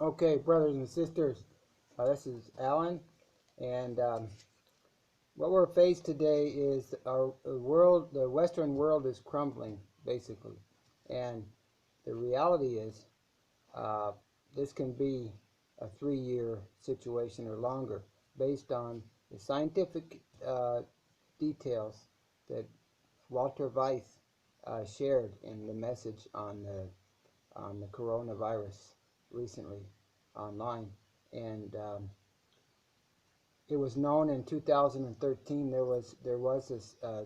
Okay, brothers and sisters, this is Alan, and what we're faced today is our world, the Western world is crumbling, basically. And the reality is uh, this can be a 3-year situation or longer based on the scientific details that Walter Weiss shared in the message on the coronavirus recently online. And it was known in 2013 there was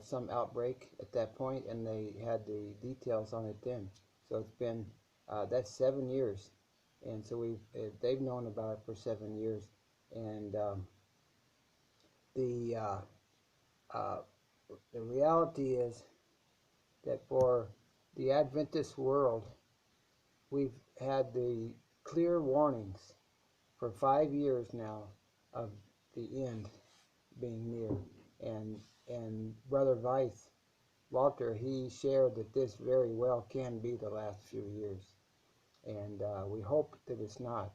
some outbreak at that point, and they had the details on it then. So it's been that's 7 years, and so they've known about it for 7 years, and the uh, uh, the reality is that for the Adventist world, we've had the clear warnings for 5 years now of the end being near. And Brother Weiss, Walter, he shared that this very well can be the last few years. And we hope that it's not.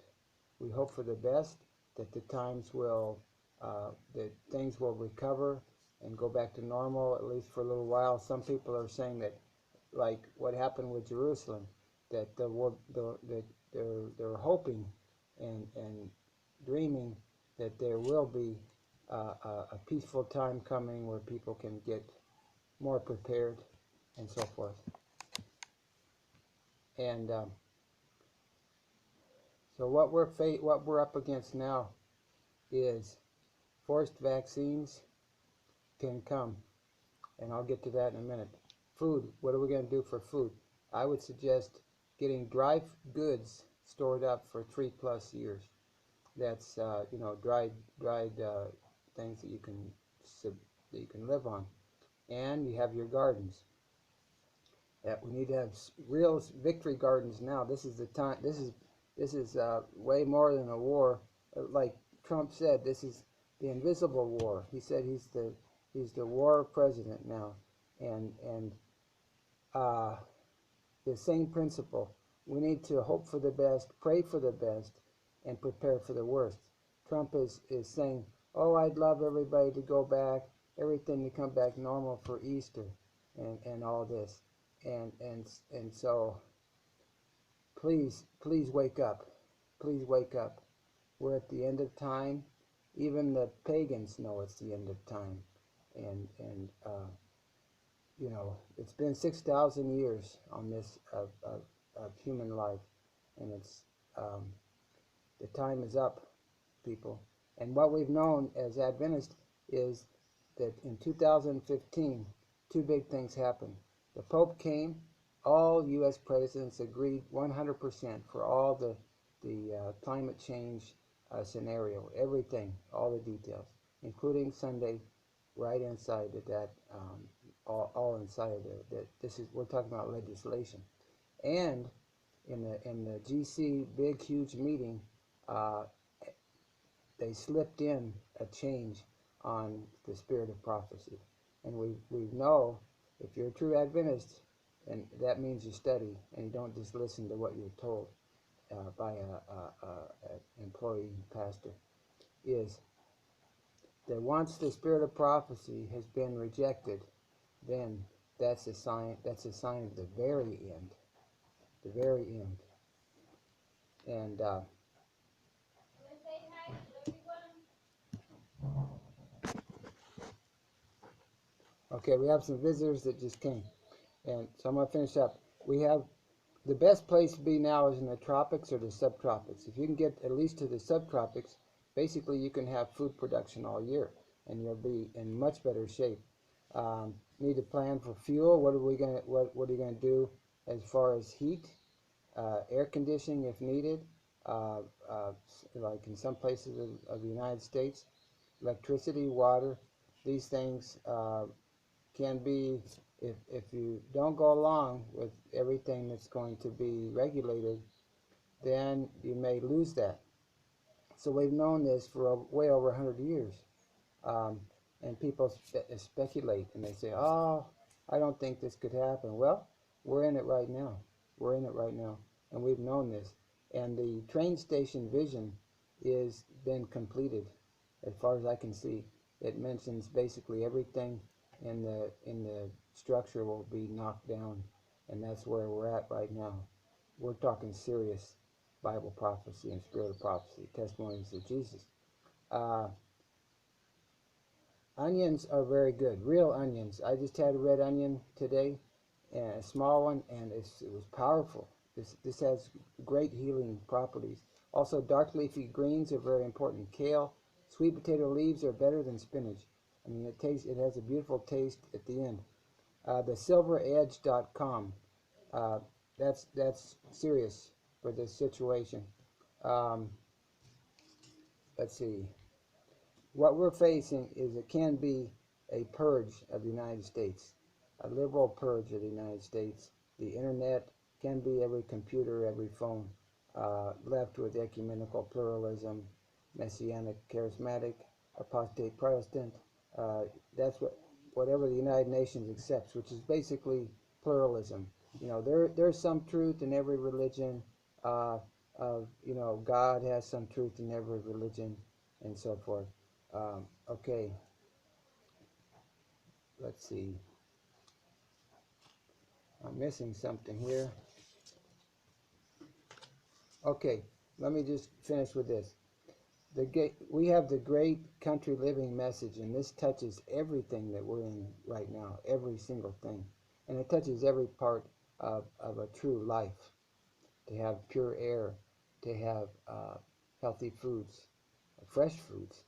We hope for the best, that the times will, that things will recover and go back to normal, at least for a little while. Some people are saying that, like what happened with Jerusalem, that that they're hoping and dreaming that there will be a peaceful time coming where people can get more prepared and so forth. And so what we're up against now is forced vaccines can come, and I'll get to that in a minute. Food, what are we going to do for food? I would suggest getting dry goods stored up for 3+ years. That's dried things that you can live on, and you have your gardens. We need to have real victory gardens now. This is the time. This is way more than a war. Like Trump said, this is the invisible war. He said he's the war president now, and the same principle. We need to hope for the best, pray for the best, and prepare for the worst. Trump is saying, "Oh, I'd love everybody to go back, everything to come back normal for Easter, and all this." And so please wake up. Please wake up. We're at the end of time. Even the pagans know it's the end of time. And it's been 6,000 years on this of human life, and it's the time is up, people. And what we've known as Adventists is that in 2015, two big things happened. The Pope came. All U.S. presidents agreed 100% for all the climate change scenario, everything, all the details, including Sunday, right inside of that, all inside of there. That we're talking about legislation, and in the GC big huge meeting, they slipped in a change on the spirit of prophecy, and we know if you're a true Adventist, and that means you study and you don't just listen to what you're told by an employee pastor, is that once the spirit of prophecy has been rejected, then that's a sign. That's a sign of the very end, the very end. And okay, we have some visitors that just came, and so I'm gonna finish up. We have the best place to be now is in the tropics or the subtropics. If you can get at least to the subtropics, basically you can have food production all year, and you'll be in much better shape. Need to plan for fuel. What are you gonna do as far as heat, air conditioning if needed, like in some places of the United States, electricity, water. These things can be, if you don't go along with everything that's going to be regulated, then you may lose that. So we've known this for way over 100 years. And people speculate, and they say, "Oh, I don't think this could happen." Well, we're in it right now. We're in it right now, and we've known this. And the train station vision is been completed, as far as I can see. It mentions basically everything in the structure will be knocked down, and that's where we're at right now. We're talking serious Bible prophecy and spirit of prophecy, testimonies of Jesus. Onions are very good, real onions. I just had a red onion today, and a small one, and it was powerful. This has great healing properties. Also, dark leafy greens are very important. Kale, sweet potato leaves are better than spinach. I mean, it has a beautiful taste at the end. The silveredge.com. That's serious for this situation. Let's see. What we're facing is it can be a purge of the United States, a liberal purge of the United States. The internet can be every computer, every phone, left with ecumenical pluralism, messianic, charismatic, apostate, Protestant. That's whatever the United Nations accepts, which is basically pluralism. You know, there's some truth in every religion. God has some truth in every religion, and so forth. Okay, let's see. I'm missing something here. Okay, let me just finish with this. We have the great country living message, and this touches everything that we're in right now, every single thing. And it touches every part of a true life. To have pure air, to have healthy foods, fresh foods,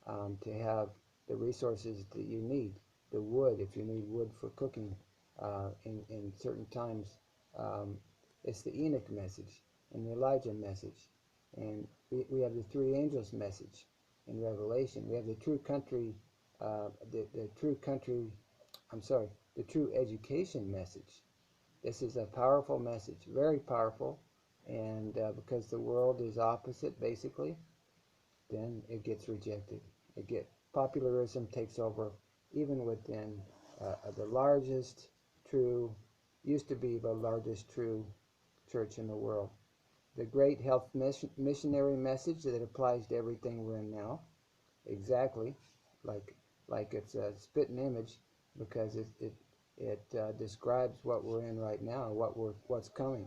to have the resources that you need, the wood, if you need wood for cooking in certain times. It's the Enoch message and the Elijah message. And we have the three angels message in Revelation. We have the true country, the true education message. This is a powerful message, very powerful. And because the world is opposite, basically, then it gets rejected. Popularism takes over, even within the largest true, used to be the largest true church in the world. The great health missionary message that applies to everything we're in now, exactly, like it's a spitting image, because it describes what we're in right now, what's coming.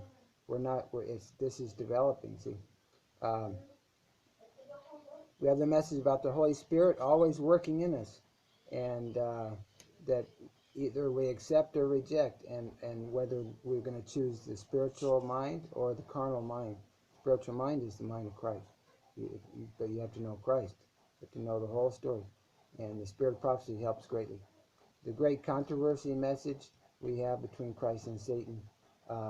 This is developing. See. We have the message about the Holy Spirit always working in us, and that either we accept or reject, and whether we're going to choose the spiritual mind or the carnal mind. Spiritual mind is the mind of Christ, but you have to know Christ. You have to know the whole story, and the spirit of prophecy helps greatly. The great controversy message we have between Christ and Satan.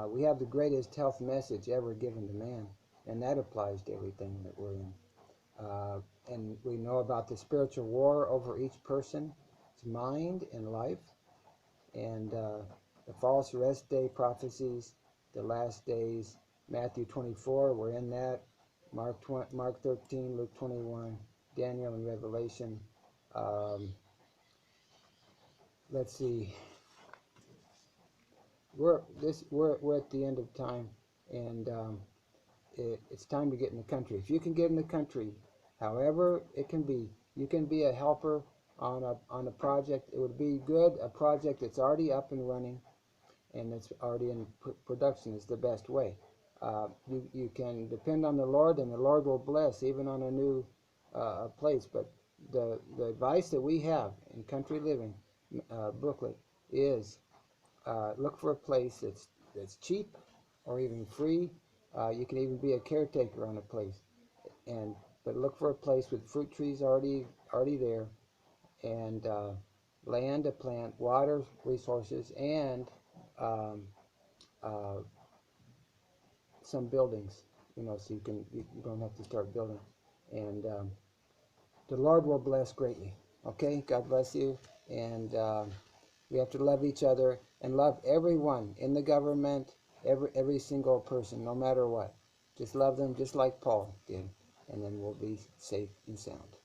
We have the greatest health message ever given to man, and that applies to everything that we're in. And we know about the spiritual war over each person's mind and life, and the false rest day prophecies, the last days, Matthew 24, we're in that, Mark 13, Luke 21, Daniel and Revelation. Let's see. We're at the end of time, and it's time to get in the country. If you can get in the country, however it can be, you can be a helper on a project. It would be good, a project that's already up and running and it's already in production is the best way. You can depend on the Lord, and the Lord will bless even on a new place. But the advice that we have in Country Living booklet is look for a place that's cheap or even free. You can even be a caretaker on a place, but look for a place with fruit trees already there, and land to plant, water resources, and some buildings. So you don't have to start building, and the Lord will bless greatly. Okay, God bless you, and we have to love each other and love everyone in the government, every single person, no matter what. Just love them, just like Paul did, and then we'll be safe and sound.